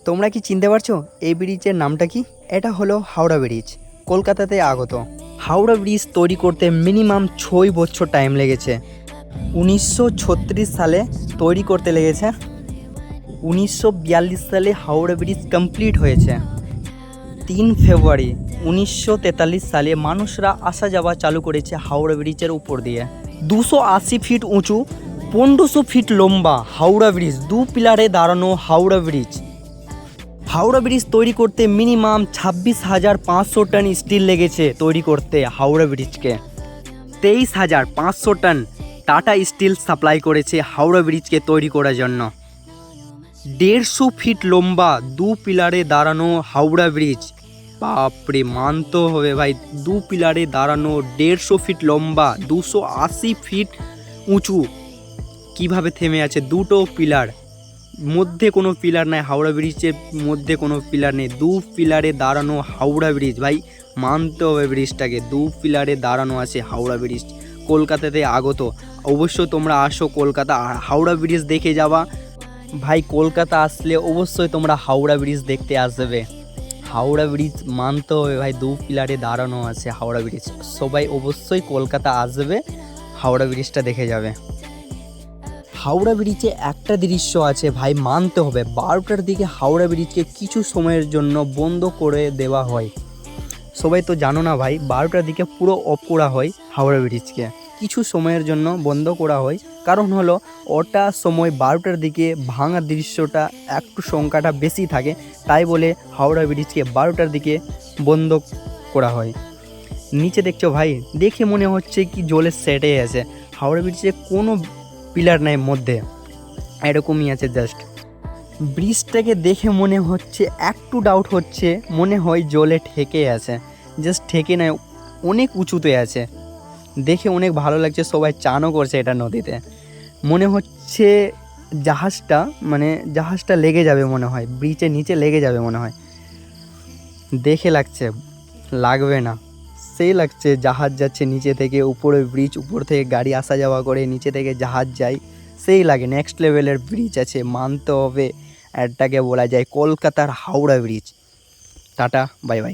তোমরা কি চিনতে পারছো এই ব্রিজের নামটা কি? এটা হলো হাওড়া ব্রিজ, কলকাতাতে আগত। হাওড়া ব্রিজ তৈরি করতে মিনিমাম 6 বছর টাইম লেগেছে। 1936 সালে তৈরি করতে লেগেছে। 1942 সালে হাওড়া ব্রিজ কমপ্লিট হয়েছে। 3 ফেব্রুয়ারি 1943 সালে মানুষরা আসা যাওয়া চালু করেছে হাওড়া ব্রিজের উপর দিয়ে। 280 ফিট উঁচু, 1500 ফিট লম্বা হাওড়া ব্রিজ, 2 পিলারে দাঁড়ানো হাওড়া ব্রিজ। হাওড়া ব্রিজ তৈরি করতে মিনিমাম 26,500 টন স্টিল লেগেছে তৈরি করতে হাওড়া ব্রিজকে। 23,500 টন টাটা স্টিল সাপ্লাই করেছে হাওড়া ব্রিজকে তৈরি করার জন্য। 150 ফিট লম্বা 2 পিলারে দাঁড়ানো হাওড়া ব্রিজ। বাপরে, মানতে হবে ভাই, 2 পিলারে দাঁড়ানো, 150 ফিট লম্বা, 280 ফিট উঁচু। কিভাবে থেমে আছে? দুটো পিলার, মধ্যে কোনো পিলার নাই, হাওড়া ব্রিজের মধ্যে কোনো পিলার নেই, 2 পিলারে দাঁড়ানো হাওড়া ব্রিজ। ভাই মানতে হবে ব্রিজটাকে, 2 পিলারে দাঁড়ানো আছে হাওড়া ব্রিজ, কলকাতাতে আগত। অবশ্যই তোমরা আসো কলকাতা, হাওড়া ব্রিজ দেখে যাবা ভাই। কলকাতা আসলে অবশ্যই তোমরা হাওড়া ব্রিজ দেখতে আসবে। হাওড়া ব্রিজ মানতে হবে ভাই, 2 পিলারে দাঁড়ানো আছে হাওড়া ব্রিজ। সবাই অবশ্যই কলকাতা আসবে, হাওড়া ব্রিজটা দেখে যাবে। হাওড়া ব্রিজে একটা দৃশ্য আছে ভাই, মানতে হবে। 12টার দিকে হাওড়া ব্রিজকে কিছু সময়ের জন্য বন্ধ করে দেওয়া হয়। সবাই তো জানো না ভাই, 12টার দিকে পুরো অফ করা হয় হাওড়া ব্রিজকে, কিছু সময়ের জন্য বন্ধ করা হয়। কারণ হলো ওটা সময় 12টার দিকে ভাঙার দৃশ্যটা একটু সংখ্যাটা বেশি থাকে, তাই বলে হাওড়া ব্রিজকে 12টার দিকে বন্ধ করা হয়। নিচে দেখছো ভাই, দেখে মনে হচ্ছে কি জলের সেটে আছে। হাওড়া ব্রিজে কোনো পিলার নাই মধ্যে, এরকমই আছে জাস্ট। ব্রিজটাকে দেখে মনে হচ্ছে, একটু ডাউট হচ্ছে, মনে হয় জলে ঠেকে আছে। জাস্ট ঠেকে নয়, অনেক উঁচুতে আছে। দেখে অনেক ভালো লাগছে, সবাই চানও করছে এটা নদীতে। মনে হচ্ছে জাহাজটা লেগে যাবে মনে হয়, ব্রিজের নিচে লেগে যাবে মনে হয়। দেখে লাগছে, লাগবে না, সেই লাগছে জাহাজ যাচ্ছে নিচে থেকে উপরে, ব্রিজ উপর থেকে গাড়ি আসা যাওয়া করে, নিচে থেকে জাহাজ যায়, সেই লাগে। নেক্সট লেভেলের ব্রিজ আছে, মানতে হবে। এটাকে বলা যায় কলকাতার Howrah bridge. Tata, bye bye.